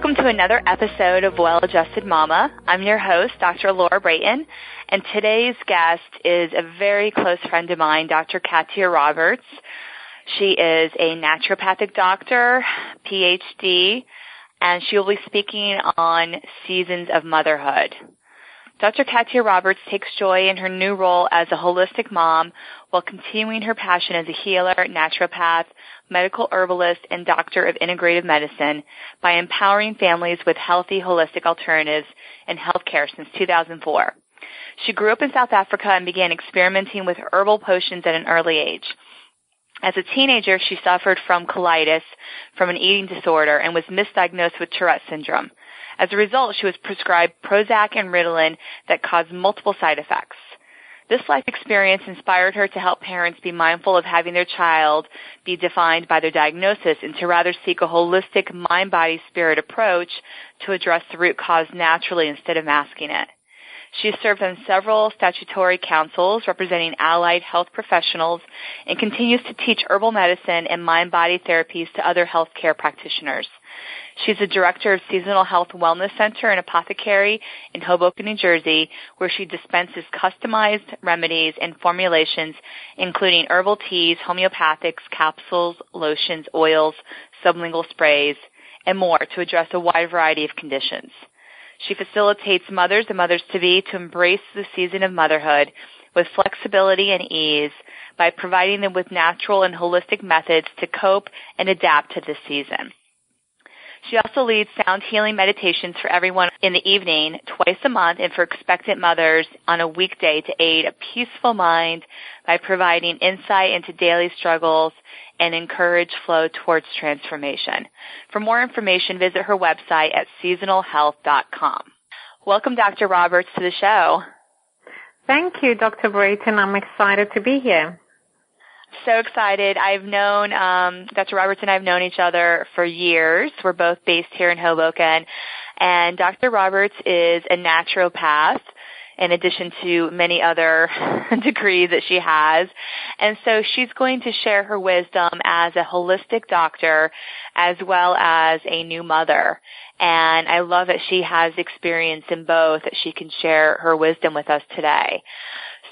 Welcome to another episode of Well-Adjusted Mama. I'm your host, Dr. Laura Brayton, and today's guest is a very close friend of mine, Dr. Kathia Roberts. She is a naturopathic doctor, PhD, and she will be speaking on seasons of motherhood. Dr. Kathia Roberts takes joy in her new role as a holistic mom while continuing her passion as a healer, naturopath, medical herbalist, and doctor of integrative medicine by empowering families with healthy, holistic alternatives in healthcare since 2004. She grew up in South Africa and began experimenting with herbal potions at an early age. As a teenager, she suffered from colitis from an eating disorder and was misdiagnosed with Tourette Syndrome. As a result, she was prescribed Prozac and Ritalin that caused multiple side effects. This life experience inspired her to help parents be mindful of having their child be defined by their diagnosis and to rather seek a holistic mind-body-spirit approach to address the root cause naturally instead of masking it. She has served on several statutory councils representing allied health professionals and continues to teach herbal medicine and mind-body therapies to other healthcare practitioners. She's the director of Seasonal Health Wellness Center and Apothecary in Hoboken, New Jersey, where she dispenses customized remedies and formulations, including herbal teas, homeopathics, capsules, lotions, oils, sublingual sprays, and more to address a wide variety of conditions. She facilitates mothers and mothers-to-be to embrace the season of motherhood with flexibility and ease by providing them with natural and holistic methods to cope and adapt to this season. She also leads sound healing meditations for everyone in the evening, twice a month, and for expectant mothers on a weekday to aid a peaceful mind by providing insight into daily struggles and encourage flow towards transformation. For more information, visit her website at seasonalhealth.com. Welcome, Dr. Roberts, to the show. Thank you, Dr. Brayton. I'm excited to be here. So excited. I've known, Dr. Roberts and I have known each other for years. We're both based here in Hoboken. And Dr. Roberts is a naturopath in addition to many other degrees that she has. And so she's going to share her wisdom as a holistic doctor as well as a new mother. And I love that she has experience in both, that she can share her wisdom with us today.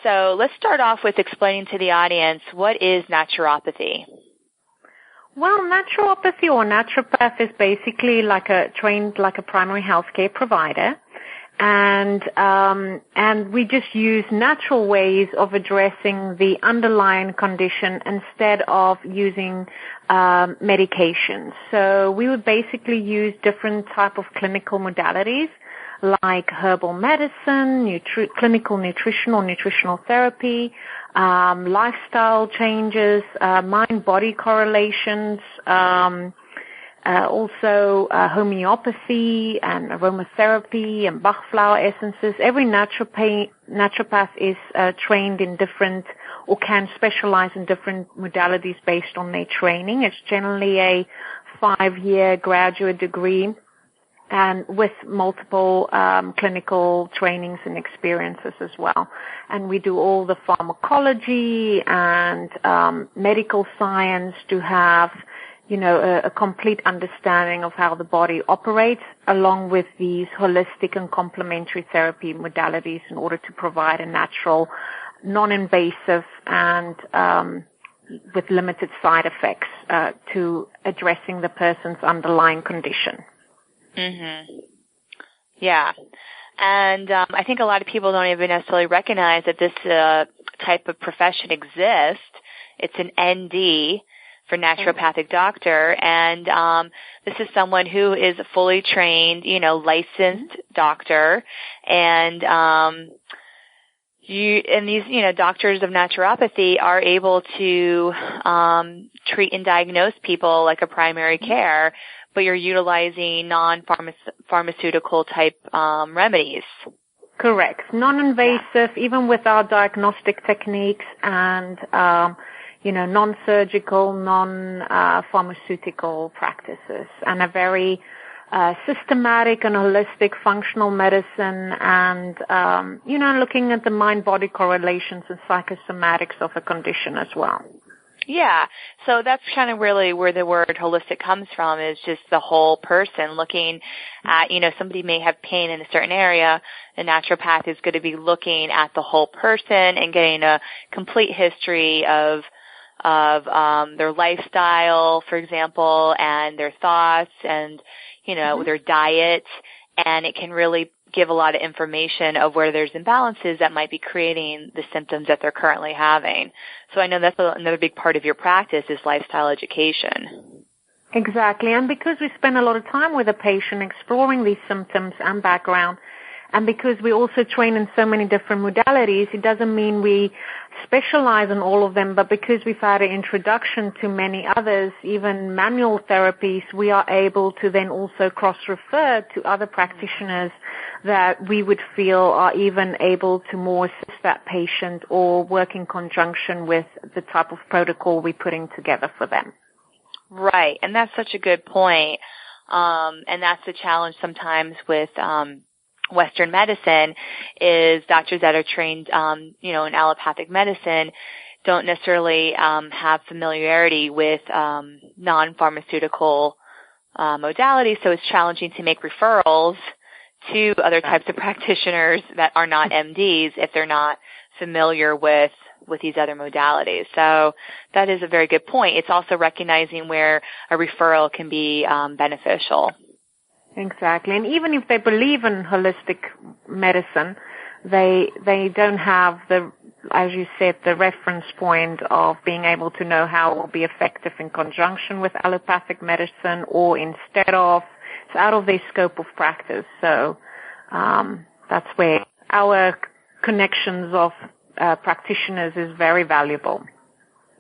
So let's start off with explaining to the audience, what is naturopathy? Well, naturopathy or naturopath is basically trained like a primary healthcare provider. And we just use natural ways of addressing the underlying condition instead of using medications. So we would basically use different type of clinical modalities like herbal medicine, clinical nutrition or nutritional therapy, lifestyle changes, mind-body correlations, also homeopathy and aromatherapy and Bach flower essences. Every naturopath is trained in different or can specialize in different modalities based on their training. It's generally a 5-year graduate degree and with multiple clinical trainings and experiences as well. And we do all the pharmacology and medical science to have, a complete understanding of how the body operates, along with these holistic and complementary therapy modalities in order to provide a natural, non-invasive and with limited side effects to addressing the person's underlying condition. Mm-hmm. Yeah. And I think a lot of people don't even necessarily recognize that this type of profession exists. It's an ND for naturopathic doctor, and this is someone who is a fully trained, licensed doctor, and these, doctors of naturopathy are able to treat and diagnose people like a primary care, but you're utilizing non-pharmaceutical type remedies. Correct. Non-invasive, even with our diagnostic techniques, and non-surgical, non-pharmaceutical practices, and a very systematic and holistic functional medicine, and looking at the mind-body correlations and psychosomatics of a condition as well. Yeah, so that's kind of really where the word holistic comes from, is just the whole person looking at, somebody may have pain in a certain area. The naturopath is going to be looking at the whole person and getting a complete history of their lifestyle, for example, and their thoughts and, their diet, and it can really give a lot of information of where there's imbalances that might be creating the symptoms that they're currently having. So I know that's another big part of your practice is lifestyle education. Exactly. And because we spend a lot of time with a patient exploring these symptoms and background, and because we also train in so many different modalities, it doesn't mean we specialize in all of them, but because we've had an introduction to many others, even manual therapies, we are able to then also cross-refer to other practitioners that we would feel are even able to more assist that patient or work in conjunction with the type of protocol we're putting together for them. Right, and that's such a good point. And that's the challenge sometimes with Western medicine is doctors that are trained, in allopathic medicine don't necessarily have familiarity with non-pharmaceutical modalities, so it's challenging to make referrals to other types of practitioners that are not MDs if they're not familiar with these other modalities. So that is a very good point. It's also recognizing where a referral can be beneficial. Exactly. And even if they believe in holistic medicine, they don't have as you said, the reference point of being able to know how it will be effective in conjunction with allopathic medicine or instead of. It's out of their scope of practice. So that's where our connections of practitioners is very valuable.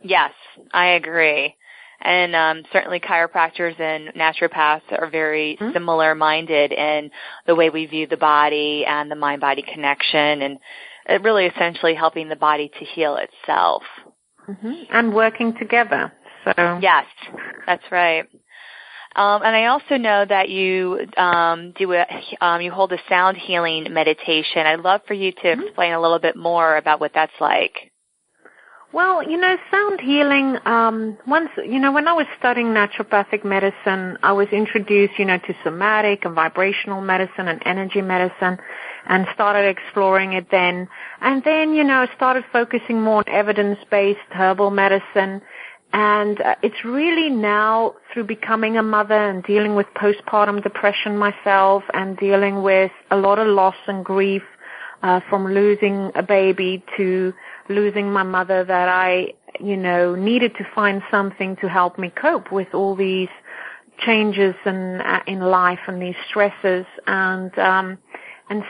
Yes, I agree. And certainly chiropractors and naturopaths are very similar-minded in the way we view the body and the mind-body connection, and it really essentially helping the body to heal itself. And working together. So yes, that's right. And I also know that you you hold a sound healing meditation. I'd love for you to explain a little bit more about what that's like. Well, sound healing, when I was studying naturopathic medicine, I was introduced, to somatic and vibrational medicine and energy medicine and started exploring it then. And then, I started focusing more on evidence-based herbal medicine. And it's really now through becoming a mother and dealing with postpartum depression myself and dealing with a lot of loss and grief from losing a baby to losing my mother that I, needed to find something to help me cope with all these changes in life and these stresses. And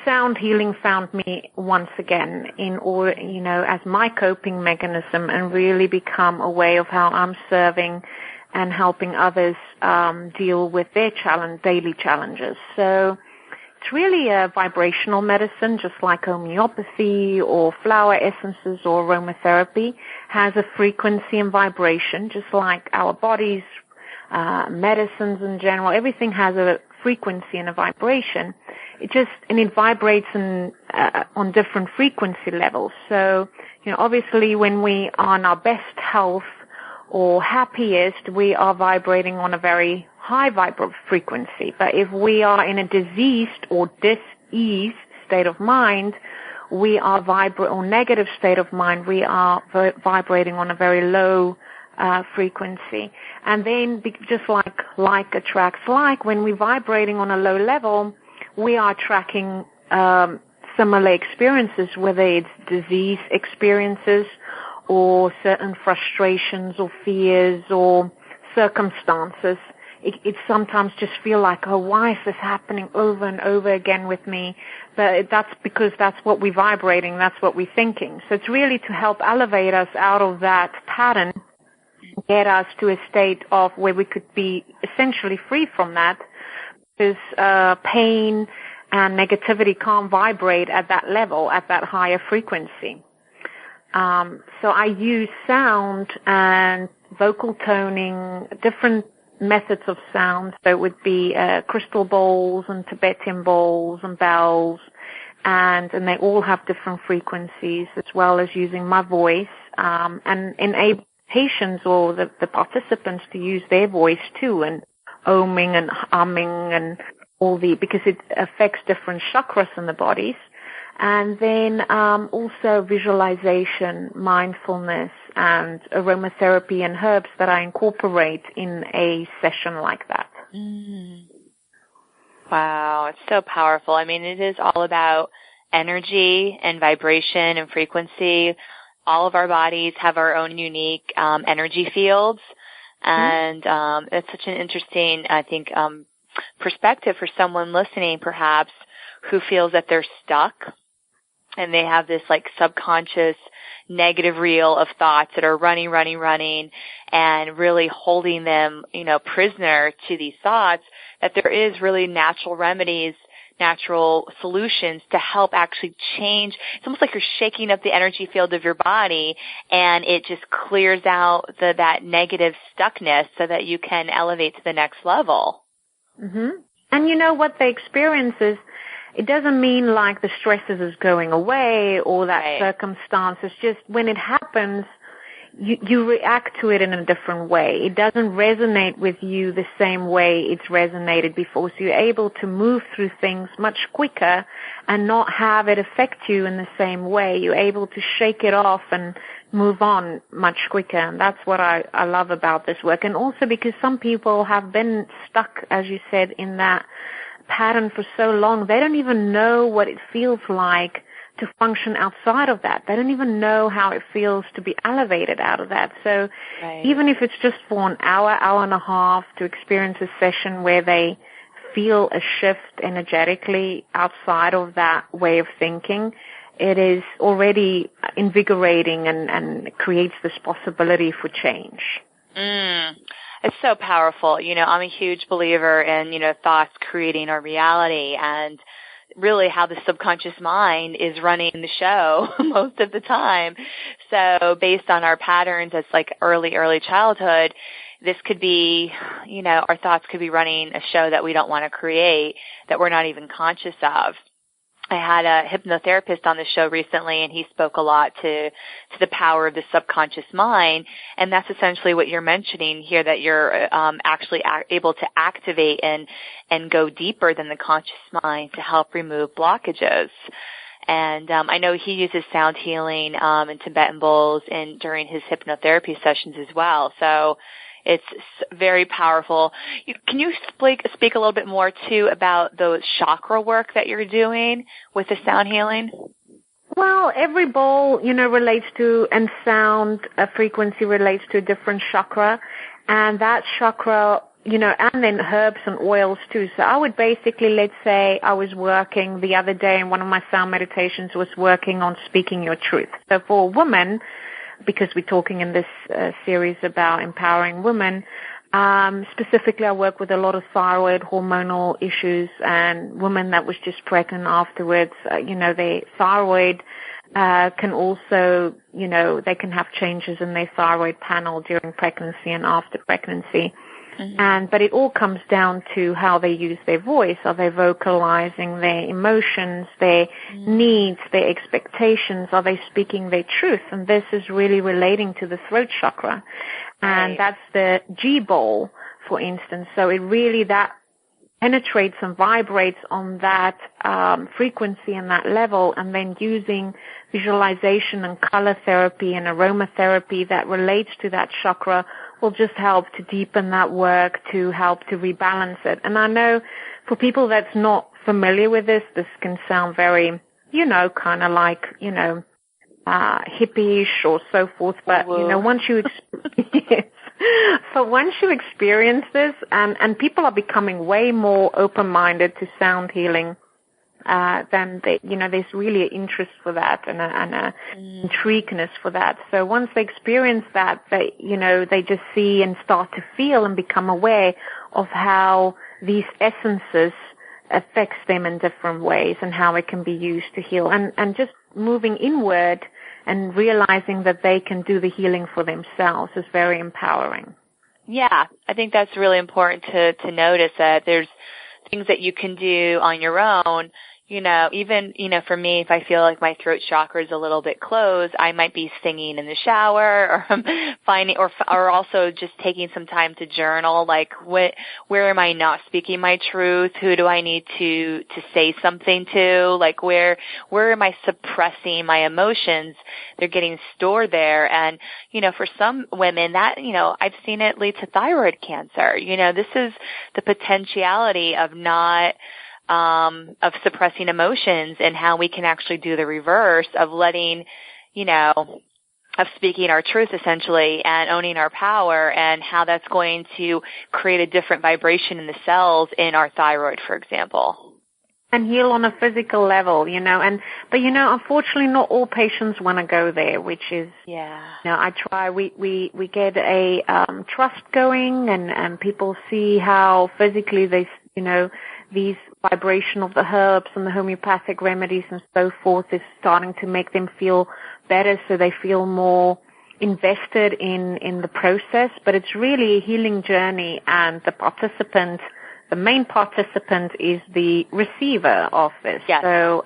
sound healing found me once again as my coping mechanism and really become a way of how I'm serving and helping others deal with their daily challenges. So it's really a vibrational medicine, just like homeopathy or flower essences or aromatherapy has a frequency and vibration, just like our bodies, medicines in general. Everything has a frequency and a vibration. It vibrates on different frequency levels. So, obviously when we are in our best health or happiest, we are vibrating on a very high frequency. But if we are in a diseased or diseased state of mind, we are or negative state of mind, we are vibrating on a very low frequency. And then just like attracts like, when we're vibrating on a low level, we are tracking similar experiences, whether it's disease experiences or certain frustrations or fears or circumstances. It sometimes just feel like, oh, why is this happening over and over again with me? But that's because that's what we're vibrating, that's what we're thinking. So it's really to help elevate us out of that pattern, get us to a state of where we could be essentially free from that, because pain and negativity can't vibrate at that level, at that higher frequency. So I use sound and vocal toning, different methods of sound. So it would be crystal bowls and Tibetan bowls and bells, and they all have different frequencies, as well as using my voice and patients or the participants to use their voice too, and oming and humming and because it affects different chakras in the bodies. And then also visualization, mindfulness, and aromatherapy and herbs that I incorporate in a session like that. Wow, it's so powerful. I mean, it is all about energy and vibration and frequency. All of our bodies have our own unique energy fields, and it's such an interesting, I think, perspective for someone listening, perhaps, who feels that they're stuck and they have this like subconscious negative reel of thoughts that are running, and really holding them, prisoner to these thoughts, that there is really natural remedies, natural solutions to help actually change. It's almost like you're shaking up the energy field of your body, and it just clears out that negative stuckness so that you can elevate to the next level. And you know what the experience is, it doesn't mean like the stresses is going away or that circumstance. It's just when it happens, you react to it in a different way. It doesn't resonate with you the same way it's resonated before. So you're able to move through things much quicker and not have it affect you in the same way. You're able to shake it off and move on much quicker. And that's what I love about this work. And also because some people have been stuck, as you said, in that pattern for so long, they don't even know what it feels like to function outside of that. They don't even know how it feels to be elevated out of that. So even if it's just for an hour, hour and a half to experience a session where they feel a shift energetically outside of that way of thinking, it is already invigorating and creates this possibility for change. It's so powerful. I'm a huge believer in, thoughts creating our reality, and really how the subconscious mind is running the show most of the time. So based on our patterns as like early childhood, this could be, our thoughts could be running a show that we don't want to create, that we're not even conscious of. I had a hypnotherapist on the show recently, and he spoke a lot to the power of the subconscious mind, and that's essentially what you're mentioning here, that you're actually able to activate and go deeper than the conscious mind to help remove blockages. And I know he uses sound healing and Tibetan bowls during his hypnotherapy sessions as well. So it's very powerful. Can you speak a little bit more, too, about the chakra work that you're doing with the sound healing? Well, every bowl, relates to, and sound frequency relates to a different chakra. And that chakra, and then herbs and oils, too. So I would basically, let's say I was working the other day, and one of my sound meditations was working on speaking your truth. So for a woman, because we're talking in this series about empowering women, specifically I work with a lot of thyroid hormonal issues and women that was just pregnant afterwards. Their thyroid can also, they can have changes in their thyroid panel during pregnancy and after pregnancy. But it all comes down to how they use their voice. Are they vocalizing their emotions, their needs, their expectations? Are they speaking their truth? And this is really relating to the throat chakra. And that's the G bowl, for instance. So it really, that penetrates and vibrates on that frequency and that level, and then using visualization and color therapy and aromatherapy that relates to that chakra will just help to deepen that work, to help to rebalance it. And I know for people that's not familiar with this can sound very, kind of like, hippie-ish or so forth. But, once you once you experience this, and people are becoming way more open-minded to sound healing, then there's really an interest for that and a intrigueness for that. So once they experience that, they just see and start to feel and become aware of how these essences affects them in different ways and how it can be used to heal, and just moving inward and realizing that they can do the healing for themselves is very empowering. Yeah, I think that's really important to notice, that there's things that you can do on your own, even, for me, if I feel like my throat chakra is a little bit closed, I might be singing in the shower, or finding, or also just taking some time to journal, like where am I not speaking my truth? Who do I need to say something to? Like where am I suppressing my emotions? They're getting stored there. And, for some women that, I've seen it lead to thyroid cancer. This is the potentiality of of suppressing emotions, and how we can actually do the reverse of letting, of speaking our truth essentially and owning our power, and how that's going to create a different vibration in the cells in our thyroid, for example. And heal on a physical level, but unfortunately not all patients want to go there, which is, I try, we get a, trust going, and people see how physically they, these vibration of the herbs and the homeopathic remedies and so forth is starting to make them feel better, so they feel more invested in the process. But it's really a healing journey, and the main participant is the receiver of this. Yes. So,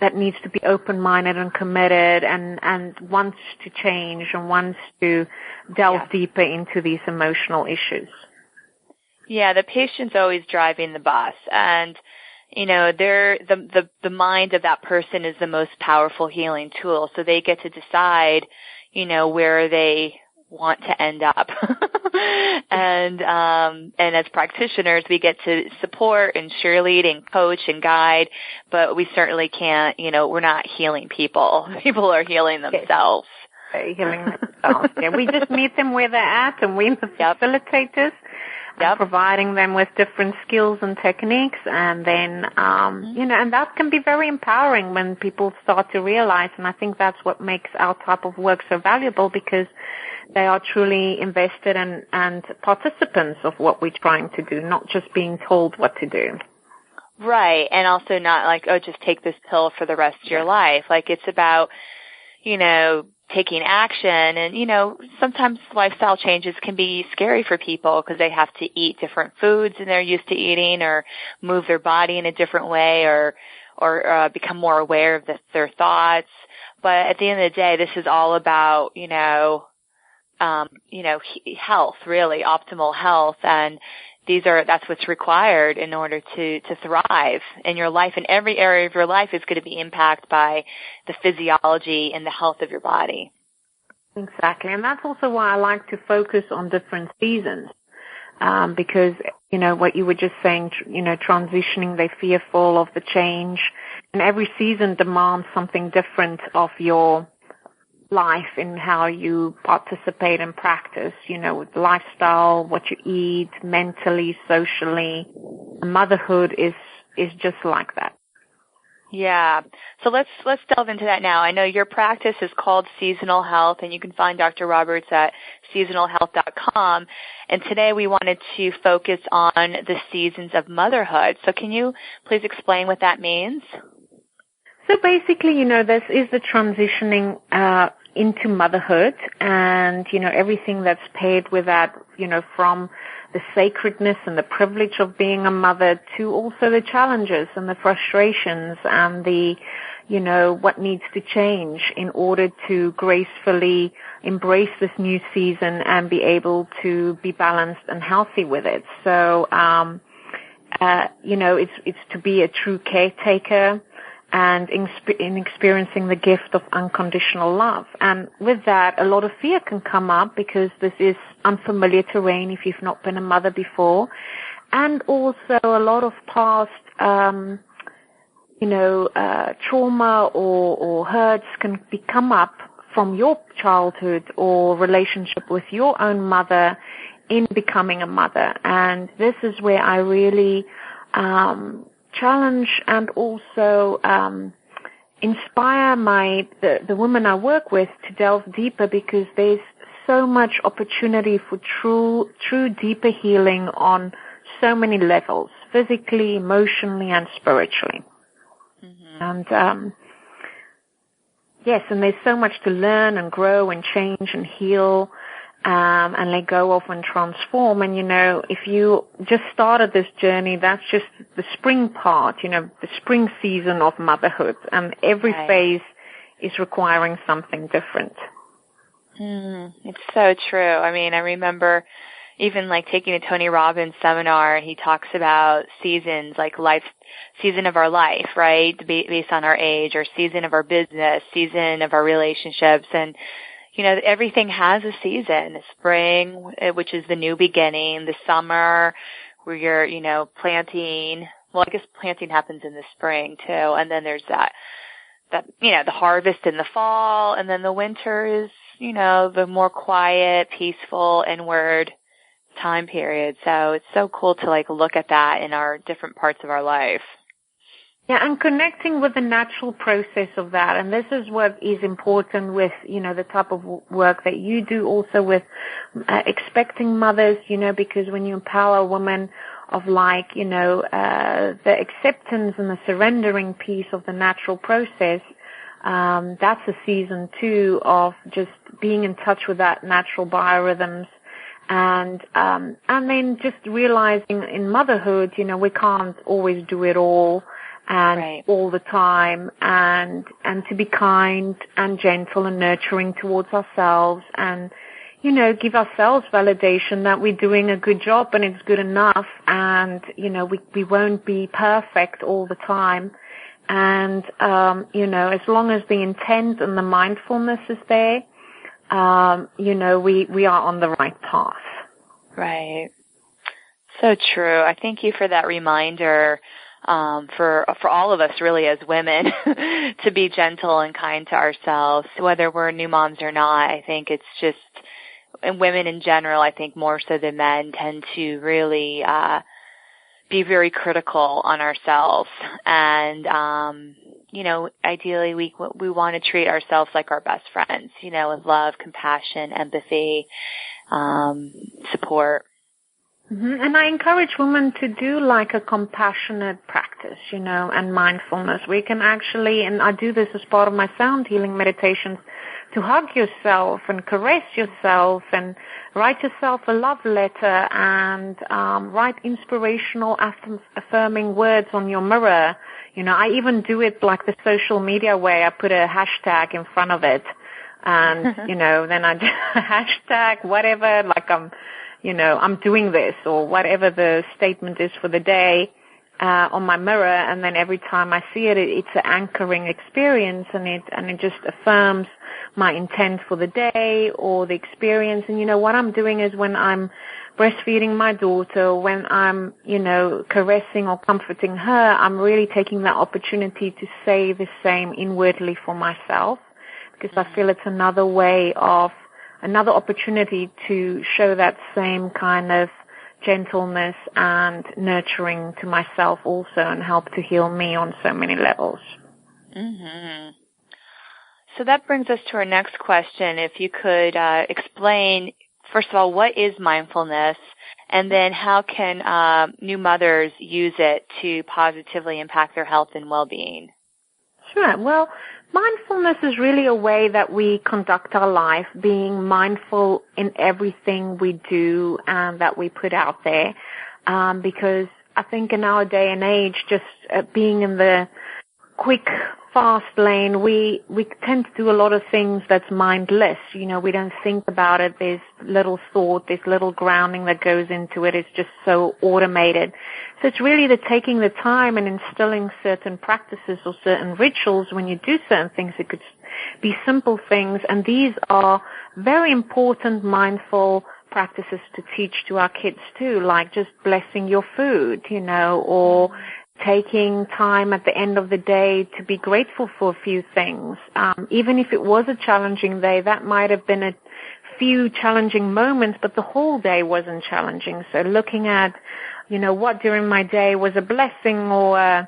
that needs to be open-minded and committed, and wants to change and wants to delve deeper into these emotional issues. Yeah, the patient's always driving the bus, and the mind of that person is the most powerful healing tool. So they get to decide, where they want to end up. And as practitioners, we get to support and cheerlead and coach and guide, but we certainly can't, we're not healing people. People are healing themselves. Healing themselves. Yeah, we just meet them where they're at, and we're the facilitators. Providing them with different skills and techniques, and then, and that can be very empowering when people start to realize, and I think that's what makes our type of work so valuable, because they are truly invested and participants of what we're trying to do, not just being told what to do. Right, and also not like, just take this pill for the rest of your life. Like, it's about, taking action, and, sometimes lifestyle changes can be scary for people because they have to eat different foods than they're used to eating, or move their body in a different way, or become more aware of their thoughts. But at the end of the day, this is all about, health, really, optimal health, and that's what's required in order to thrive in your life. And every area of your life is going to be impacted by the physiology and the health of your body. Exactly. And that's also why I like to focus on different seasons. Because, what you were just saying, transitioning, they're fearful of the change. And every season demands something different of your life in how you participate and practice, with lifestyle, what you eat, mentally, socially. Motherhood is just like that. Yeah. So let's delve into that now. I know your practice is called Seasonal Health, and you can find Dr. Roberts at seasonalhealth.com. And today we wanted to focus on the seasons of motherhood. So can you please explain what that means? So basically, this is the transitioning into motherhood, and, everything that's paired with that, from the sacredness and the privilege of being a mother to also the challenges and the frustrations and the, what needs to change in order to gracefully embrace this new season and be able to be balanced and healthy with it. So, it's to be a true caretaker, and in experiencing the gift of unconditional love. And with that, a lot of fear can come up, because this is unfamiliar terrain if you've not been a mother before. And also a lot of past, trauma or hurts can come up from your childhood or relationship with your own mother in becoming a mother. And this is where I really challenge and also inspire the women I work with to delve deeper, because there's so much opportunity for true deeper healing on so many levels, physically, emotionally, and spiritually. Mm-hmm. And yes, and there's so much to learn and grow and change and heal. and let go of and transform. And, if you just started this journey, that's just the spring part, the spring season of motherhood. And every phase is requiring something different. It's so true. I mean, I remember even like taking a Tony Robbins seminar, and he talks about seasons, like season of our life, right? Based on our age, or season of our business, season of our relationships. And, everything has a season. The spring, which is the new beginning, the summer where you're, planting. Well, I guess planting happens in the spring too. And then there's that, the harvest in the fall. And then the winter is, the more quiet, peaceful, inward time period. So it's so cool to look at that in our different parts of our life. Yeah, and connecting with the natural process of that. And this is what is important with, the type of work that you do, also with expecting mothers, because when you empower a woman of the acceptance and the surrendering piece of the natural process, that's a season too of just being in touch with that natural biorhythms. And then just realizing in motherhood, we can't always do it all and all the time, and to be kind and gentle and nurturing towards ourselves, and, give ourselves validation that we're doing a good job and it's good enough, and, we won't be perfect all the time. And, as long as the intent and the mindfulness is there, we are on the right path. Right. So true. I thank you for that reminder, for all of us really as women to be gentle and kind to ourselves, whether we're new moms or not. I think it's just, and women in general, I think more so than men, tend to really, be very critical on ourselves. And, ideally we want to treat ourselves like our best friends, with love, compassion, empathy, support. Mm-hmm. And I encourage women to do a compassionate practice, and mindfulness. We can actually, and I do this as part of my sound healing meditations, to hug yourself and caress yourself and write yourself a love letter and write inspirational, affirming words on your mirror. I even do it like the social media way. I put a hashtag in front of it, and, then I hashtag whatever, I'm doing this, or whatever the statement is for the day, on my mirror. And then every time I see it, it's an anchoring experience, and it just affirms my intent for the day or the experience. And what I'm doing is, when I'm breastfeeding my daughter, when I'm, caressing or comforting her, I'm really taking that opportunity to say the same inwardly for myself, because I feel it's another opportunity to show that same kind of gentleness and nurturing to myself also, and help to heal me on so many levels. Mm-hmm. So that brings us to our next question. If you could explain, first of all, what is mindfulness, and then how can new mothers use it to positively impact their health and well-being? Sure. Well, mindfulness is really a way that we conduct our life, being mindful in everything we do and that we put out there. Because I think in our day and age, just being in the quick, fast lane, we tend to do a lot of things that's mindless. We don't think about it. There's little thought, there's little grounding that goes into it. It's just so automated. So it's really taking the time and instilling certain practices or certain rituals when you do certain things. It could be simple things, and these are very important mindful practices to teach to our kids too, like just blessing your food, or taking time at the end of the day to be grateful for a few things. Even if it was a challenging day, that might have been a few challenging moments, but the whole day wasn't challenging. So looking at, what during my day was a blessing, or,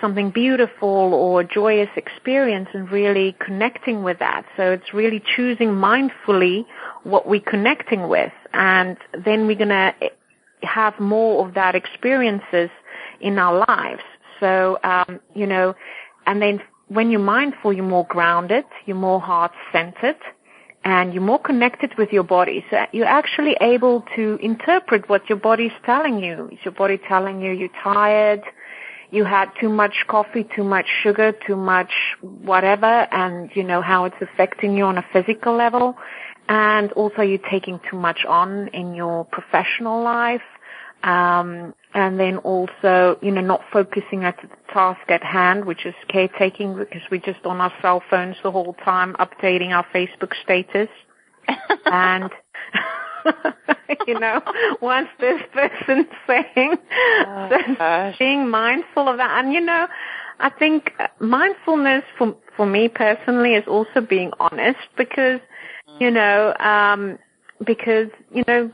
something beautiful or joyous experience, and really connecting with that. So it's really choosing mindfully what we're connecting with, and then we're going to have more of that experiences in our lives. So, and then when you're mindful, you're more grounded, you're more heart-centered, and you're more connected with your body. So you're actually able to interpret what your body's telling you. Is your body telling you you're tired, you had too much coffee, too much sugar, too much whatever, and you know how it's affecting you on a physical level, and also you're taking too much on in your professional life, and then also, you know, not focusing at the task at hand, which is caretaking, because we're just on our cell phones the whole time, updating our Facebook status. And, you know, once this person's saying, being mindful of that. And, you know, I think mindfulness for me personally is also being honest, because, you know,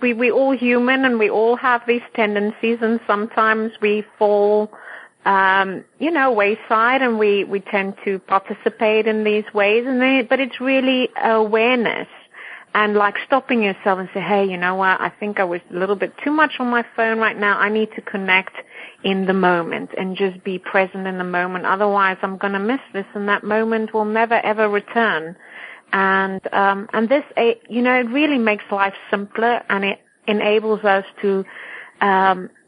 we're all human and we all have these tendencies, and sometimes we fall, you know, wayside, and we tend to participate in these ways, but it's really awareness and like stopping yourself and say, hey, you know what, I think I was a little bit too much on my phone right now. I need to connect in the moment and just be present in the moment. Otherwise I'm going to miss this, and that moment will never ever return. And this, you know, it really makes life simpler, and it enables us to,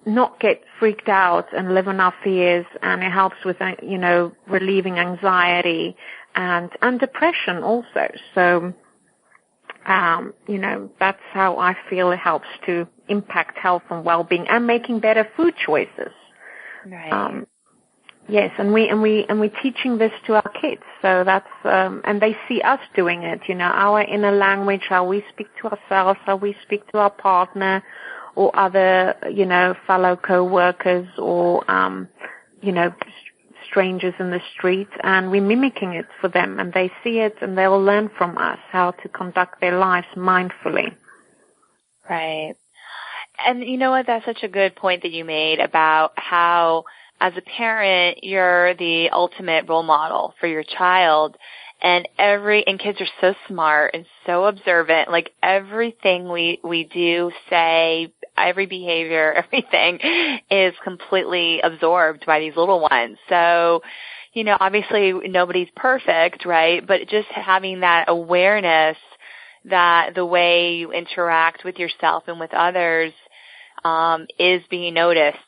not get freaked out and live in our fears, and it helps with, you know, relieving anxiety and depression also. So, you know, that's how I feel it helps to impact health and well-being and making better food choices. Right. Yes, and we're teaching this to our kids. So that's, and they see us doing it, you know, our inner language, how we speak to ourselves, how we speak to our partner or other, you know, fellow co-workers or, you know, strangers in the street, and we're mimicking it for them, and they see it and they'll learn from us how to conduct their lives mindfully. Right. And you know what, that's such a good point that you made about how as a parent, you're the ultimate role model for your child, and kids are so smart and so observant. Like everything we do, say, every behavior, everything is completely absorbed by these little ones. So, you know, obviously nobody's perfect, right? But just having that awareness that the way you interact with yourself and with others is being noticed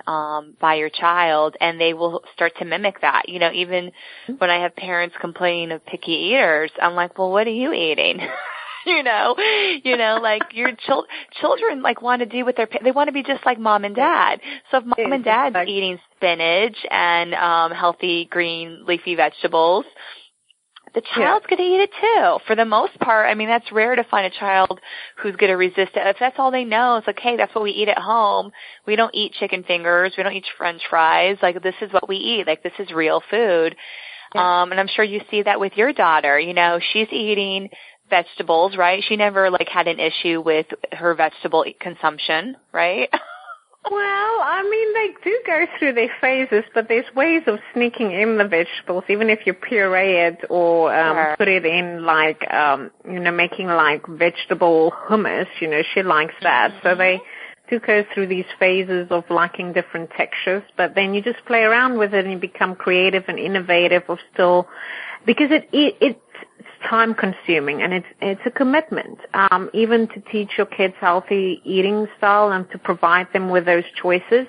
by your child, and they will start to mimic that. You know, even when I have parents complaining of picky eaters, I'm like, well, what are you eating? you know, like your children like want to do what they want to be just like mom and dad. So if mom and dad's eating spinach and healthy green leafy vegetables, the child's going to eat it too. For the most part, I mean, that's rare to find a child who's going to resist it. If that's all they know, it's like, hey, that's what we eat at home. We don't eat chicken fingers. We don't eat French fries. Like, this is what we eat. Like, this is real food. Yeah. And I'm sure you see that with your daughter. You know, she's eating vegetables, right? She never, like, had an issue with her vegetable consumption, right? Well, I mean, they do go through their phases, but there's ways of sneaking in the vegetables, even if you puree it or put it in like, you know, making like vegetable hummus. You know, she likes that. So they do go through these phases of liking different textures, but then you just play around with it and you become creative and innovative or still, because it's time consuming and it's a commitment, even to teach your kids healthy eating style and to provide them with those choices.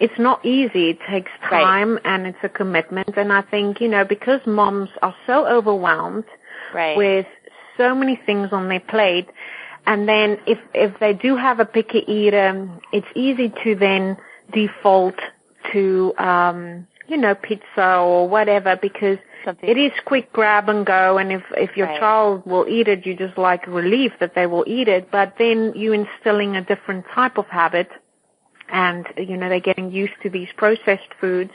It's not easy. It takes time and it's a commitment. And I think, you know, because moms are so overwhelmed with so many things on their plate, and then if they do have a picky eater, it's easy to then default to, you know, pizza or whatever, because it is quick grab and go, and if your child will eat it, you just like relief that they will eat it, but then you're instilling a different type of habit, and, you know, they're getting used to these processed foods,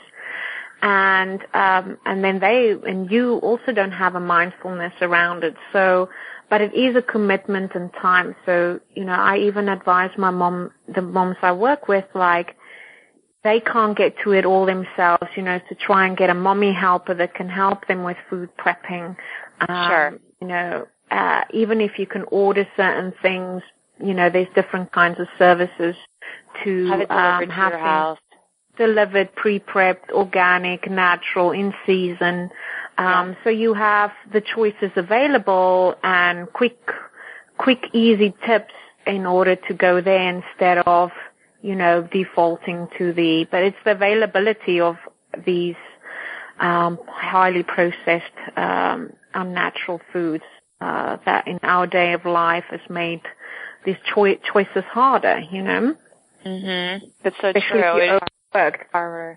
and then you also don't have a mindfulness around it, so, but it is a commitment and time. So, you know, I even advise the moms I work with, like, they can't get to it all themselves, you know, to try and get a mommy helper that can help them with food prepping. You know, even if you can order certain things, you know, there's different kinds of services to have it delivered to your house. Delivered, pre-prepped, organic, natural, in season. So you have the choices available and quick, easy tips in order to go there instead of, defaulting to but it's the availability of these highly processed, unnatural foods that in our day of life has made these choices harder, Mm-hmm. That's so especially true. if you're overworked.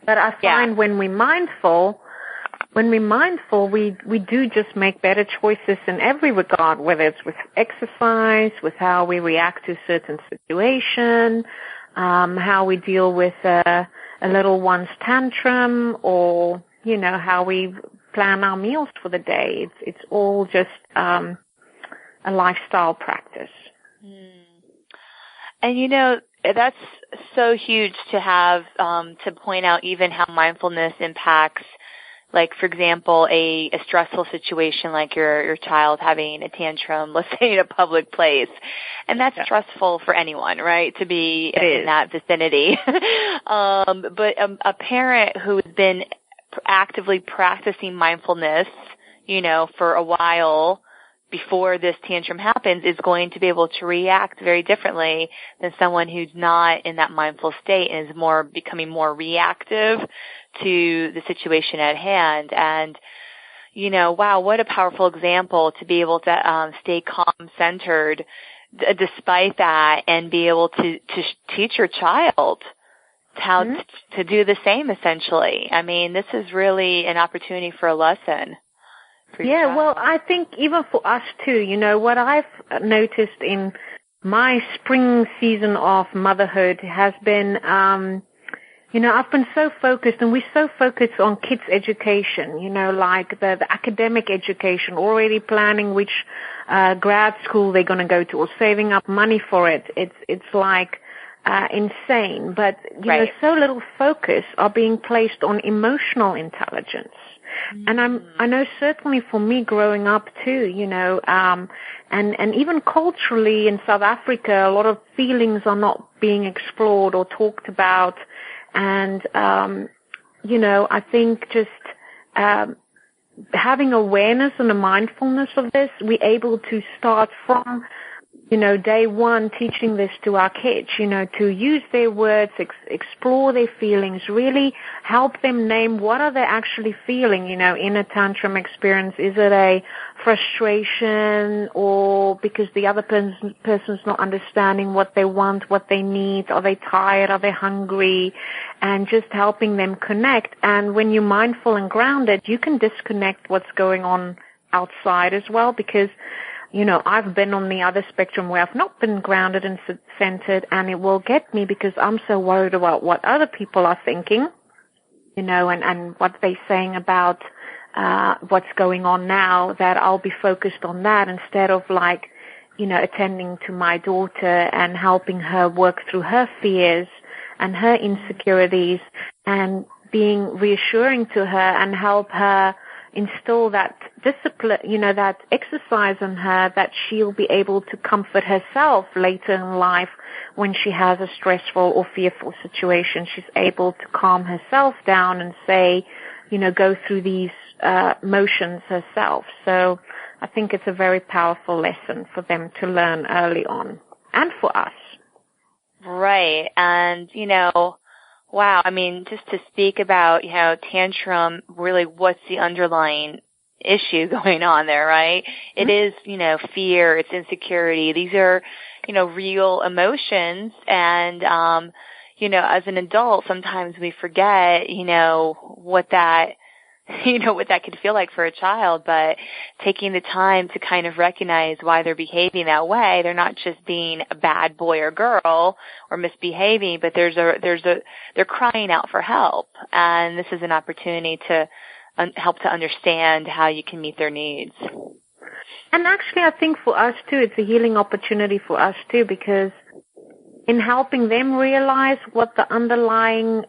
But I find when we're mindful, we do just make better choices in every regard, whether it's with exercise, with how we react to a certain situation, how we deal with a little one's tantrum, or, how we plan our meals for the day. It's all just a lifestyle practice. And, that's so huge to have, to point out even how mindfulness impacts, like, for example, a stressful situation like your child having a tantrum, let's say in a public place. And that's stressful for anyone, right, to be in that vicinity. But a parent who has been actively practicing mindfulness, for a while before this tantrum happens is going to be able to react very differently than someone who's not in that mindful state and is becoming more reactive to the situation at hand. And, wow, what a powerful example to be able to stay calm-centered despite that and be able to teach your child how to do the same, essentially. I mean, this is really an opportunity for a lesson. Yeah, well, I think even for us too, what I've noticed in my spring season of motherhood has been, I've been so focused, and we're so focused on kids' education, like the academic education, already planning which grad school they're going to go to or saving up money for it. It's like insane. But, so little focus are being placed on emotional intelligence. And I know certainly for me growing up too, and even culturally in South Africa, a lot of feelings are not being explored or talked about. And, I think just, having awareness and a mindfulness of this, we're able to start from, day one teaching this to our kids, to use their words, explore their feelings, really help them name what are they actually feeling, in a tantrum experience. Is it a frustration or because the other person's not understanding what they want, what they need? Are they tired? Are they hungry? And just helping them connect. And when you're mindful and grounded, you can disconnect what's going on outside as well, because I've been on the other spectrum where I've not been grounded and centered, and it will get me because I'm so worried about what other people are thinking, and what they're saying about what's going on now, that I'll be focused on that instead of attending to my daughter and helping her work through her fears and her insecurities and being reassuring to her and help her instill that discipline, that exercise in her, that she'll be able to comfort herself later in life when she has a stressful or fearful situation. She's able to calm herself down and say, go through these motions herself. So I think it's a very powerful lesson for them to learn early on, and for us. Right. And, wow, I mean, just to speak about, tantrum, really what's the underlying issue going on there, right? It is, fear, it's insecurity. These are, real emotions. And, as an adult, sometimes we forget, what that could feel like for a child, but taking the time to kind of recognize why they're behaving that way. They're not just being a bad boy or girl or misbehaving, but they're crying out for help. And this is an opportunity to help to understand how you can meet their needs. And actually, I think for us too, it's a healing opportunity for us too, because in helping them realize what the underlying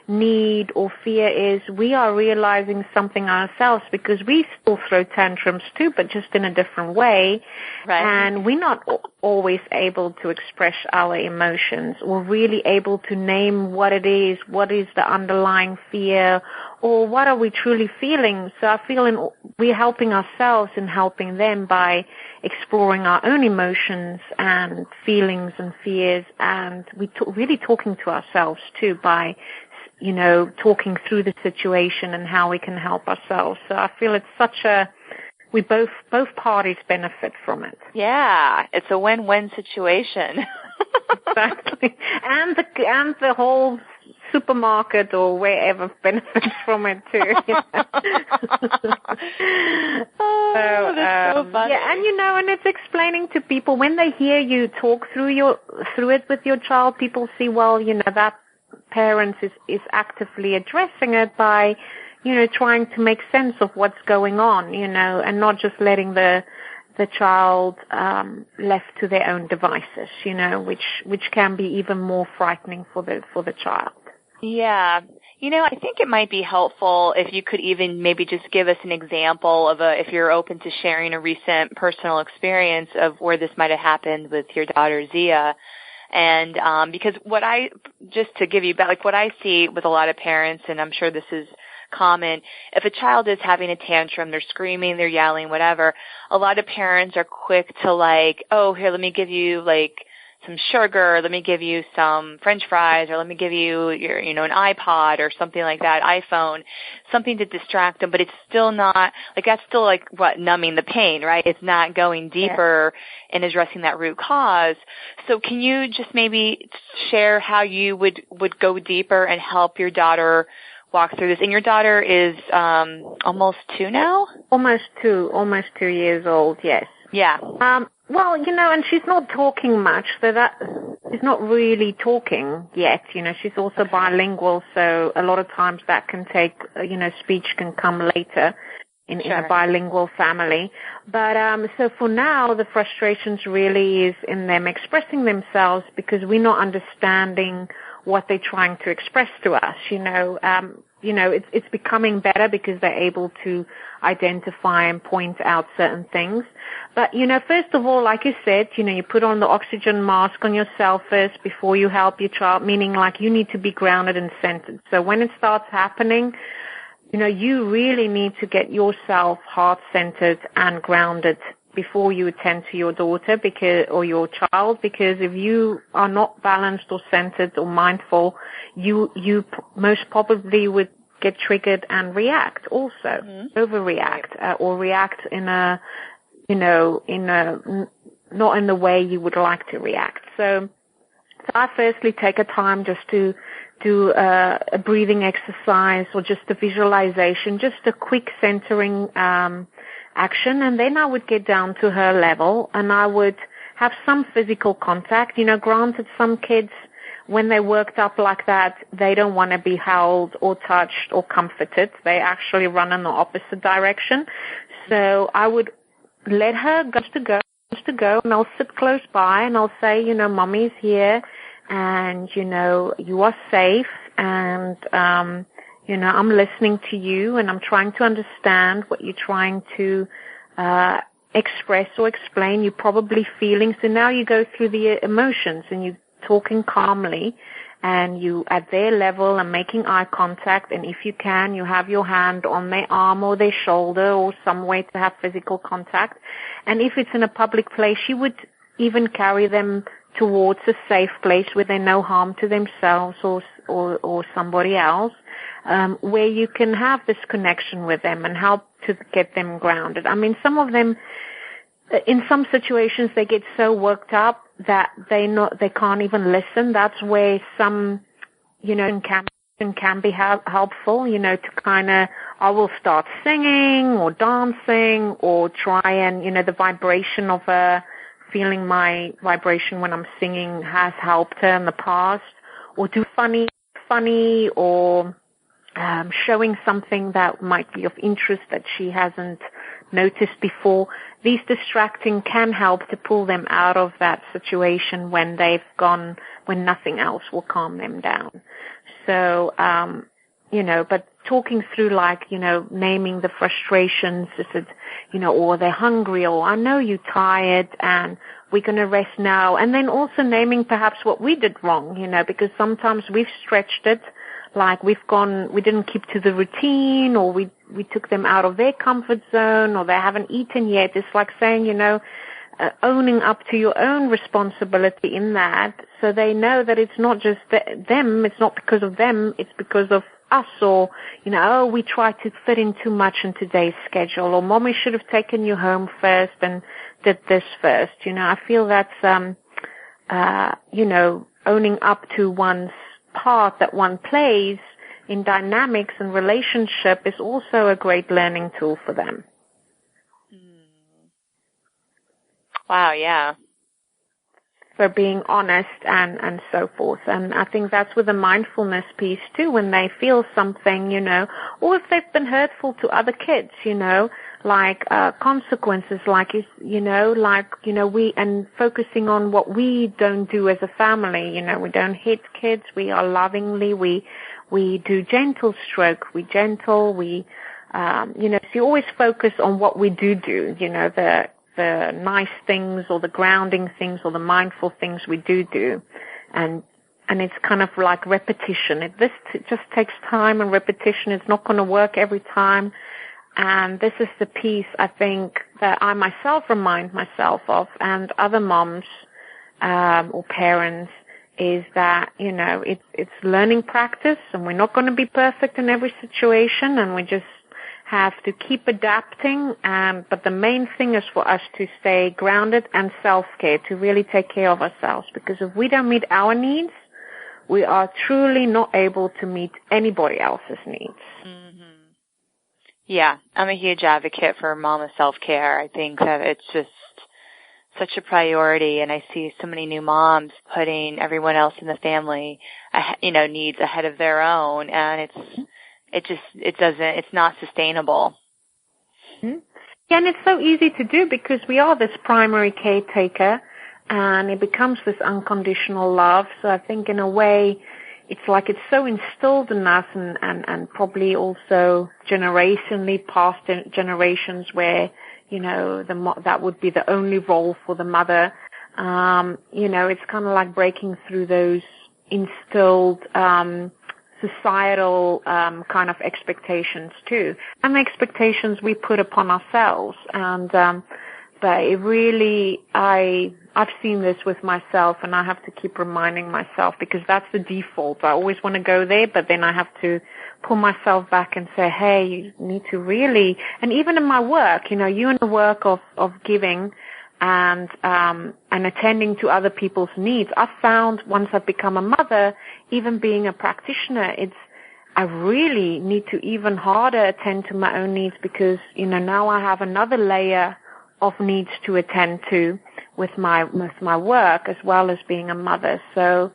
need or fear is, we are realizing something ourselves, because we still throw tantrums too, but just in a different way. Right. And we're not always able to express our emotions or really able to name what it is the underlying fear or what are we truly feeling? So I feel we're helping ourselves and helping them by exploring our own emotions and feelings and fears, and really talking to ourselves too by, talking through the situation and how we can help ourselves. So I feel it's we both parties benefit from it. Yeah, it's a win-win situation. Exactly. And the whole supermarket or wherever benefits from it too. That's so funny. Yeah, and it's explaining to people when they hear you talk through it with your child, people see, well, that parent is actively addressing it by, trying to make sense of what's going on, and not just letting the child left to their own devices, which can be even more frightening for the child. Yeah. I think it might be helpful if you could even maybe just give us an example of if you're open to sharing a recent personal experience of where this might have happened with your daughter Zia. And because just to give you back, what I see with a lot of parents, and I'm sure this is common, if a child is having a tantrum, they're screaming, they're yelling, whatever, a lot of parents are quick to oh, here, let me give you some sugar, let me give you some French fries, or let me give you an iPod or something like that, iPhone, something to distract them, but it's still not, that's still numbing the pain, right? It's not going deeper and addressing that root cause. So can you just maybe share how you would go deeper and help your daughter walk through this? And your daughter is almost 2 now? Almost 2 years old, yes. Yeah. Well, and she's not talking much, so she's not really talking yet. She's also bilingual, so a lot of times that can take, speech can come later in a bilingual family. But so for now, the frustrations really is in them expressing themselves because we're not understanding what they're trying to express to us. It's becoming better because they're able to identify and point out certain things. But, first of all, like you said, you put on the oxygen mask on yourself first before you help your child, meaning you need to be grounded and centered. So when it starts happening, you really need to get yourself heart-centered and grounded before you attend to your daughter or your child, because if you are not balanced or centered or mindful, you most probably would get triggered and react also, overreact, or react in a not in the way you would like to react. So I firstly take a time just to do a breathing exercise or just a visualization, just a quick centering action, and then I would get down to her level and I would have some physical contact. Granted, some kids, when they're worked up like that, they don't want to be held or touched or comforted. They actually run in the opposite direction. So I would let her go, and I'll sit close by and I'll say, mommy's here and, you are safe and, I'm listening to you and I'm trying to understand what you're trying to express or explain. You're probably feeling. So now you go through the emotions and you're talking calmly and you at their level and making eye contact. And if you can, you have your hand on their arm or their shoulder or some way to have physical contact. And if it's in a public place, you would even carry them towards a safe place where they're no harm to themselves or somebody else, where you can have this connection with them and help to get them grounded. I mean, some of them, in some situations, they get so worked up that they can't even listen. That's where some, can be helpful, to kind of, I will start singing or dancing or try and, the vibration of feeling my vibration when I'm singing has helped her in the past, or do funny or showing something that might be of interest that she hasn't noticed before. These distracting can help to pull them out of that situation when when nothing else will calm them down. So, but talking through naming the frustrations, is it, or they're hungry, or I know you're tired and we're going to rest now. And then also naming perhaps what we did wrong, because sometimes we've stretched it like we didn't keep to the routine, or we took them out of their comfort zone, or they haven't eaten yet. It's like saying, owning up to your own responsibility in that, so they know that it's not just them, it's not because of them, it's because of us, or, we try to fit in too much in today's schedule, or mommy should have taken you home first and did this first. I feel that's, owning up to one's part that one plays in dynamics and relationship is also a great learning tool for them. Wow, yeah. For being honest and so forth. And I think that's with the mindfulness piece too, when they feel something, or if they've been hurtful to other kids, like consequences, and focusing on what we don't do as a family. We don't hit kids, we are lovingly, we do gentle stroke, we gentle, so you always focus on what we do, the nice things or the grounding things or the mindful things we do. And it's kind of like repetition. It just takes time and repetition. It's not going to work every time. And this is the piece I think that I myself remind myself of, and other moms or parents, is that, it's learning practice, and we're not going to be perfect in every situation, and we just have to keep adapting, but the main thing is for us to stay grounded and self-care, to really take care of ourselves, because if we don't meet our needs, we are truly not able to meet anybody else's needs. Mm-hmm. Yeah, I'm a huge advocate for mama self-care. I think that it's just such a priority, and I see so many new moms putting everyone else in the family, needs ahead of their own, and it's not sustainable. Mm-hmm. Yeah, and it's so easy to do because we are this primary caretaker, and it becomes this unconditional love. So I think in a way, it's like it's so instilled in us, and probably also generationally, past generations where, that would be the only role for the mother. It's kind of like breaking through those instilled, societal kind of expectations too, and the expectations we put upon ourselves. And but it really, I've seen this with myself, and I have to keep reminding myself, because that's the default. I always want to go there, but then I have to pull myself back and say, hey, you need to really, and even in my work, you in the work of giving and attending to other people's needs, I've found once I've become a mother, even being a practitioner, I really need to even harder attend to my own needs, because, now I have another layer of needs to attend to with my work, as well as being a mother. So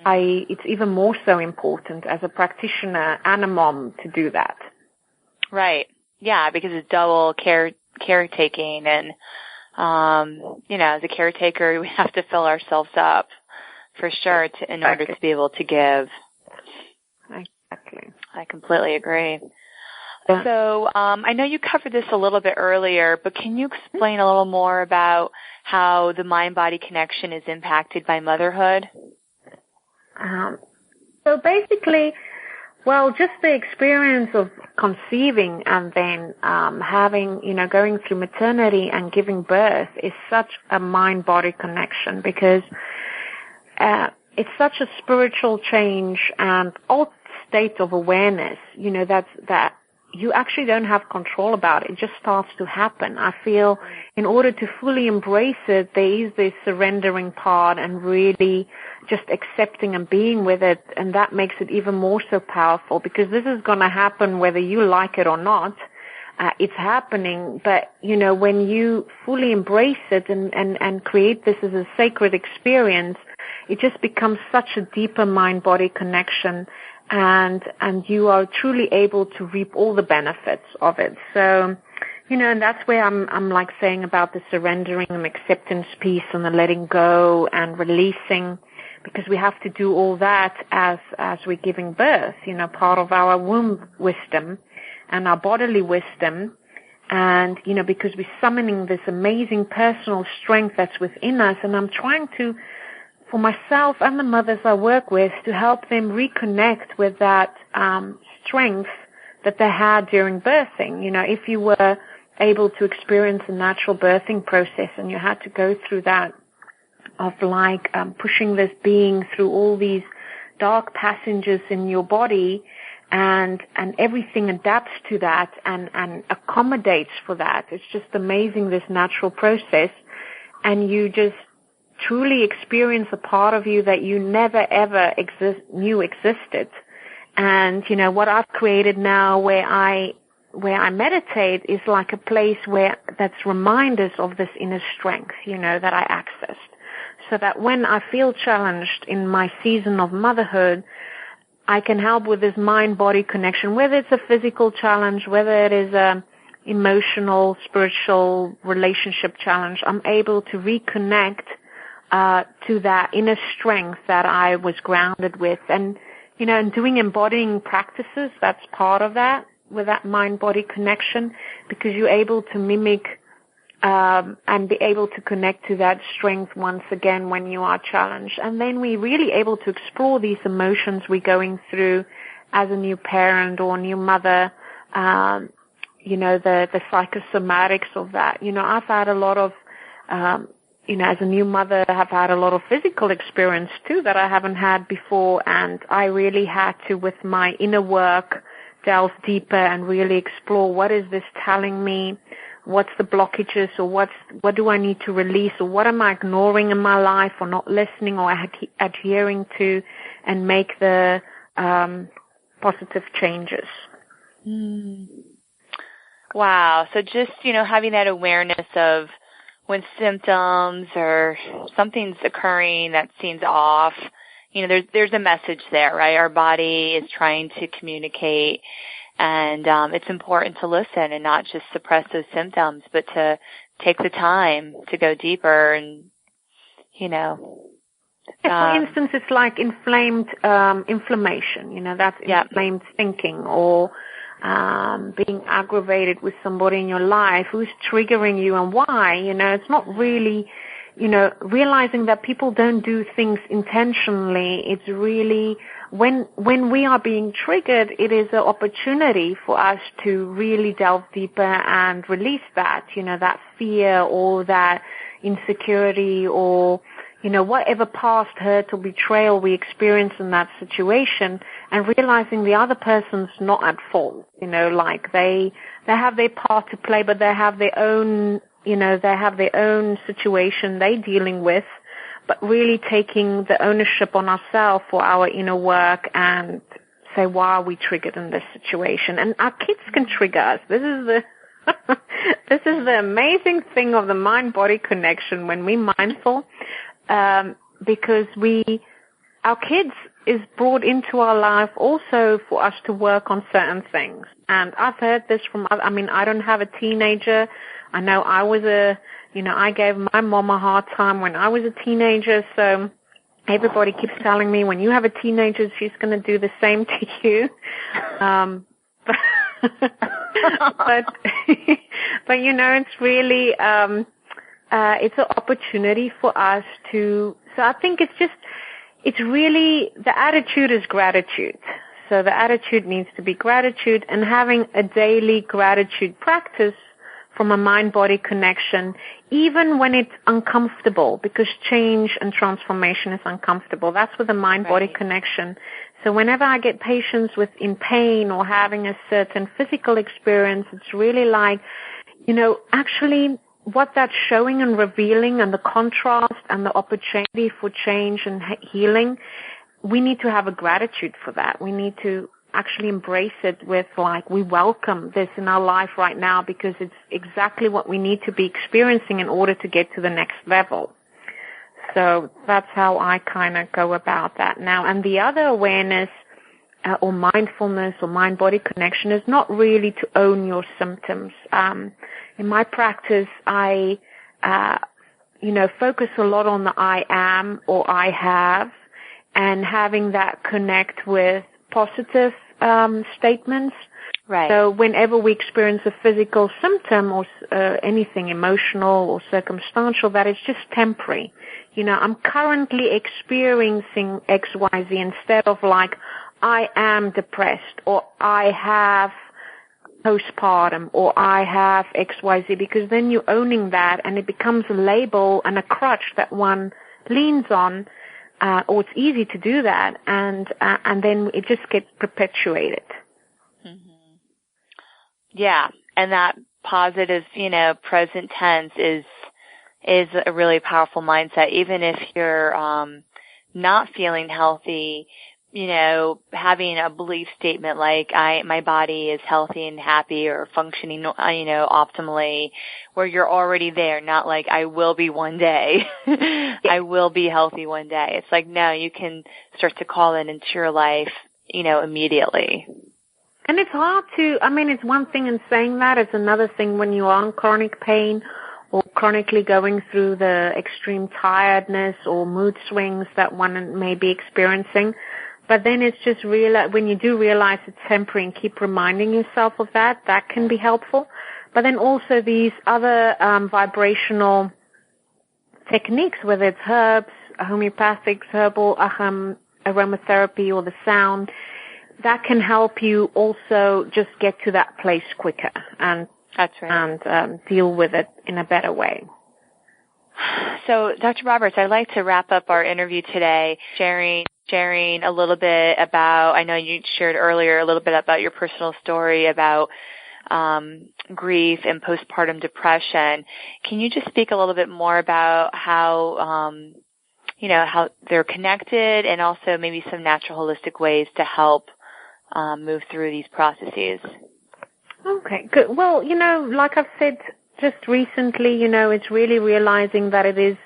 it's even more so important as a practitioner and a mom to do that. Right. Yeah, because it's double caretaking, and as a caretaker, we have to fill ourselves up for sure in order to be able to give. Exactly. I completely agree. So I know you covered this a little bit earlier, but can you explain a little more about how the mind-body connection is impacted by motherhood? So basically, just the experience of conceiving and then having, going through maternity and giving birth is such a mind-body connection, because it's such a spiritual change and alt state of awareness, that you actually don't have control about it. It just starts to happen. I feel in order to fully embrace it, there is this surrendering part and really just accepting and being with it. And that makes it even more so powerful, because this is going to happen whether you like it or not. It's happening. But, when you fully embrace it and create this as a sacred experience, it just becomes such a deeper mind-body connection. And you are truly able to reap all the benefits of it. So, and that's where I'm like saying about the surrendering and acceptance piece and the letting go and releasing, because we have to do all that as we're giving birth, part of our womb wisdom and our bodily wisdom. And, because we're summoning this amazing personal strength that's within us. And I'm trying to for myself and the mothers I work with to help them reconnect with that strength that they had during birthing. You know, if you were able to experience a natural birthing process and you had to go through that of like pushing this being through all these dark passages in your body, and everything adapts to that and accommodates for that. It's just amazing, this natural process, and you just truly experience a part of you that you never ever knew existed. And you know what I've created now, where I meditate, is like a place that's reminders of this inner strength, you know, that I accessed, so that when I feel challenged in my season of motherhood, I can help with this mind-body connection, whether it's a physical challenge, whether it is a emotional, spiritual, relationship challenge. I'm able to reconnect to that inner strength that I was grounded with. And, you know, and doing embodying practices, that's part of that, with that mind-body connection, because you're able to mimic and be able to connect to that strength once again when you are challenged. And then we're really able to explore these emotions we're going through as a new parent or a new mother, you know, the psychosomatics of that. You know, I've had a lot of, you know, as a new mother, I've had a lot of physical experience too that I haven't had before, and I really had to, with my inner work, delve deeper and really explore what is this telling me, what's the blockages, or what do I need to release, or what am I ignoring in my life or not listening or adhering to, and make the positive changes. Wow. So just, you know, having that awareness of when symptoms or something's occurring that seems off, you know, there's a message there, right? Our body is trying to communicate, and it's important to listen and not just suppress those symptoms, but to take the time to go deeper and, you know. For instance, it's like inflammation, you know, that's inflamed thinking, or being aggravated with somebody in your life who's triggering you and why. You know, it's not really, you know, realizing that people don't do things intentionally. It's really when we are being triggered, it is an opportunity for us to really delve deeper and release that, you know, that fear or that insecurity, or, you know, whatever past hurt or betrayal we experience in that situation, and realizing the other person's not at fault. You know, like they have their part to play, but they have their own, you know, they have their own situation they're dealing with, but really taking the ownership on ourselves for our inner work and say, why are we triggered in this situation? And our kids can trigger us. This is the amazing thing of the mind-body connection when we're mindful, because our kids is brought into our life also for us to work on certain things. And I've heard this from, I mean, I don't have a teenager. I know I gave my mom a hard time when I was a teenager, so everybody keeps telling me, when you have a teenager, she's going to do the same to you. But you know, it's really, it's an opportunity for us to, so I think it's really, the attitude is gratitude. So the attitude needs to be gratitude, and having a daily gratitude practice from a mind-body connection, even when it's uncomfortable, because change and transformation is uncomfortable. That's with a mind-body connection. So whenever I get patients in pain or having a certain physical experience, it's really like, you know, actually what that's showing and revealing, and the contrast and the opportunity for change and healing, we need to have a gratitude for that. We need to actually embrace it with, like, we welcome this in our life right now, because it's exactly what we need to be experiencing in order to get to the next level. So that's how I kind of go about that now. And the other awareness or mindfulness or mind-body connection is not really to own your symptoms. In my practice, I, focus a lot on the I am or I have, and having that connect with positive statements. Right. So whenever we experience a physical symptom or anything emotional or circumstantial, that is just temporary. I'm currently experiencing XYZ instead of like, I am depressed or I have postpartum or I have XYZ, because then you're owning that and it becomes a label and a crutch that one leans on, or it's easy to do that, and then it just gets perpetuated. Mm-hmm. Yeah, and that positive, present tense is a really powerful mindset. Even if you're not feeling healthy, having a belief statement like my body is healthy and happy or functioning, optimally, where you're already there, not like I will be one day. I will be healthy one day. It's like, no, you can start to call it into your life, immediately. And it's hard to, it's one thing in saying that, it's another thing when you are in chronic pain or chronically going through the extreme tiredness or mood swings that one may be experiencing. But then it's just when you do realize it's temporary and keep reminding yourself of that can be helpful. But then also these other vibrational techniques, whether it's herbs, homeopathics, herbal, aromatherapy, or the sound, that can help you also just get to that place quicker and that's right. And deal with it in a better way. So, Dr. Roberts, I'd like to wrap up our interview today sharing a little bit about, I know you shared earlier a little bit about your personal story about grief and postpartum depression. Can you just speak a little bit more about how, how they're connected, and also maybe some natural holistic ways to help move through these processes? Okay, good. Well, like I've said just recently, it's really realizing that it is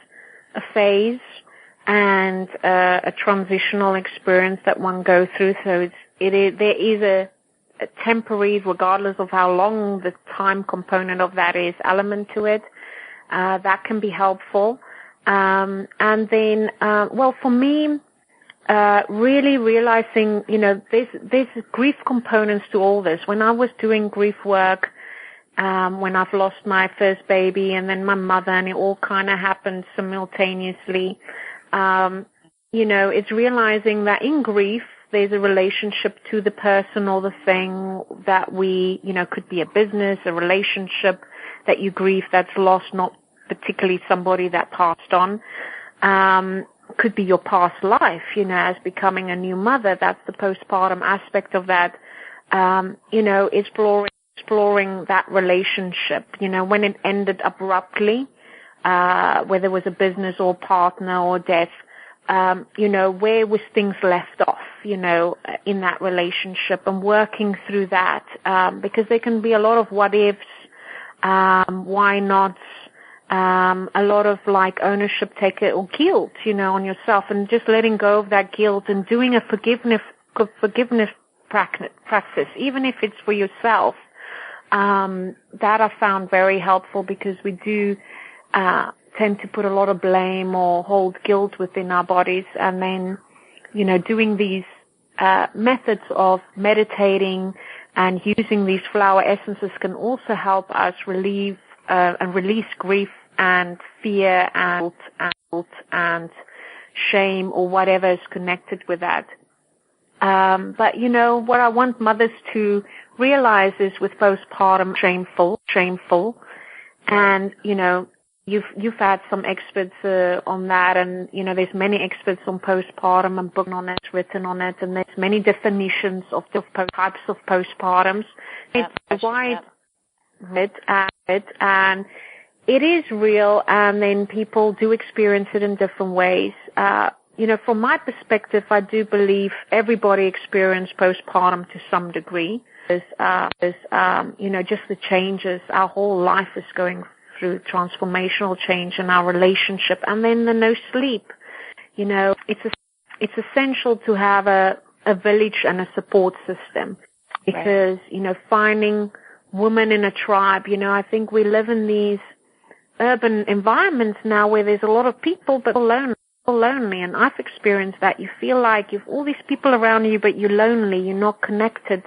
a phase and a transitional experience that one goes through. So there is a temporary, regardless of how long the time component of that is, element to it. That can be helpful. And then, for me, really realizing, there's grief components to all this. When I was doing grief work, when I've lost my first baby and then my mother, and it all kind of happened simultaneously, it's realizing that in grief, there's a relationship to the person or the thing that could be a business, a relationship that you grieve that's lost, not particularly somebody that passed on. Could be your past life, as becoming a new mother. That's the postpartum aspect of that. Exploring that relationship, when it ended abruptly, whether it was a business or partner or death, where was things left off, in that relationship, and working through that, because there can be a lot of what ifs, why not, a lot of like ownership taker or guilt, on yourself, and just letting go of that guilt and doing a forgiveness practice, even if it's for yourself. That I found very helpful, because we do tend to put a lot of blame or hold guilt within our bodies, and then, doing these methods of meditating and using these flower essences can also help us relieve and release grief and fear and guilt and shame or whatever is connected with that. But what I want mothers to realize is with postpartum, shameful, and you've had some experts on that, and there's many experts on postpartum and books on it, written on it, and there's many definitions of the types of postpartums. It's wide, and it is real, and then people do experience it in different ways. From my perspective, I do believe everybody experiences postpartum to some degree. Just the changes, our whole life is going through transformational change in our relationship, and then the no sleep. It's essential to have a village and a support system, because, finding women in a tribe, I think we live in these urban environments now where there's a lot of people, but alone. lonely, and I've experienced that. You feel like you've all these people around you, but you're lonely, you're not connected.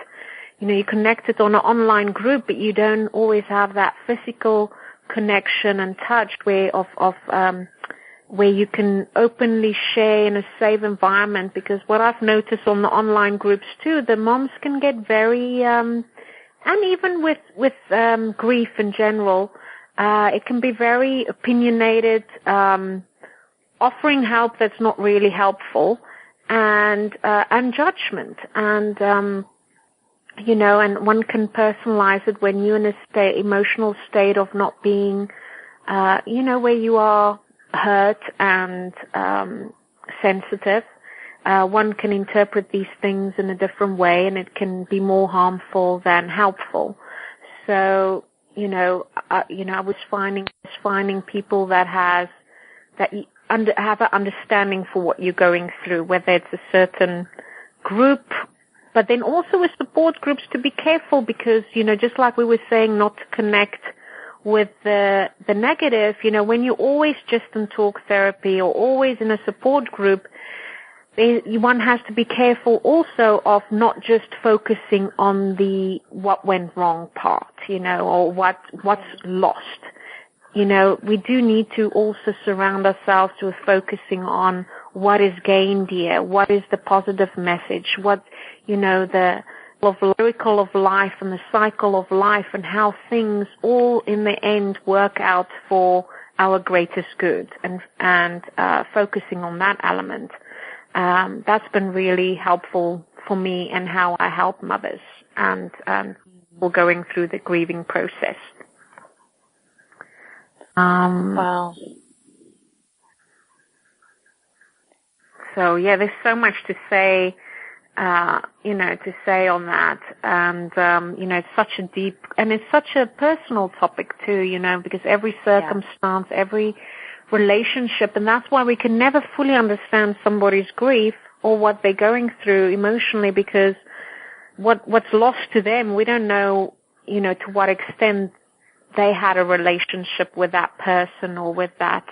You're connected on an online group, but you don't always have that physical connection and touch where you can openly share in a safe environment. Because what I've noticed on the online groups too, the moms can get very, and even with grief in general, it can be very opinionated, offering help that's not really helpful, and judgment, and and one can personalize it when you're in a emotional state of not being, where you are hurt and sensitive. One can interpret these things in a different way, and it can be more harmful than helpful. So, I was finding people that have an understanding for what you're going through, whether it's a certain group, but then also with support groups to be careful because, just like we were saying, not to connect with the negative, when you're always just in talk therapy or always in a support group, one has to be careful also of not just focusing on the what went wrong part, or what's lost. We do need to also surround ourselves with focusing on what is gained here, what is the positive message, what, the miracle of life and the cycle of life and how things all in the end work out for our greatest good, and focusing on that element. That's been really helpful for me and how I help mothers and people going through the grieving process. Wow. So yeah, there's so much to say, on that. And, it's such a deep, and it's such a personal topic too, because every circumstance, every relationship, and that's why we can never fully understand somebody's grief or what they're going through emotionally, because what's lost to them, we don't know, to what extent they had a relationship with that person or with that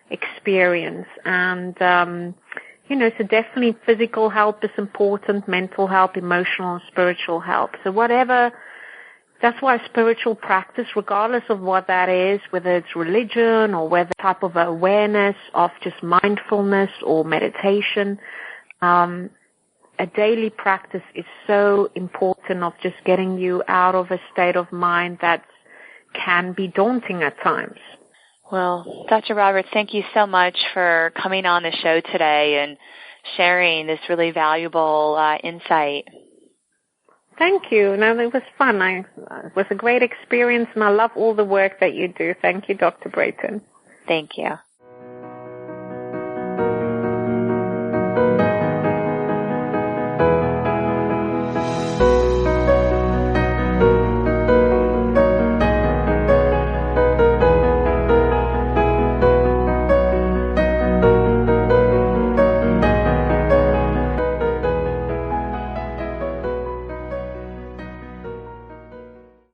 experience. And, so definitely physical help is important, mental help, emotional and spiritual help. So that's why spiritual practice, regardless of what that is, whether it's religion or whether type of awareness of just mindfulness or meditation, a daily practice is so important of just getting you out of a state of mind that can be daunting at times. Well, Dr. Roberts, thank you so much for coming on the show today and sharing this really valuable insight. Thank you. No, it was fun. It was a great experience, and I love all the work that you do. Thank you, Dr. Brayton. Thank you.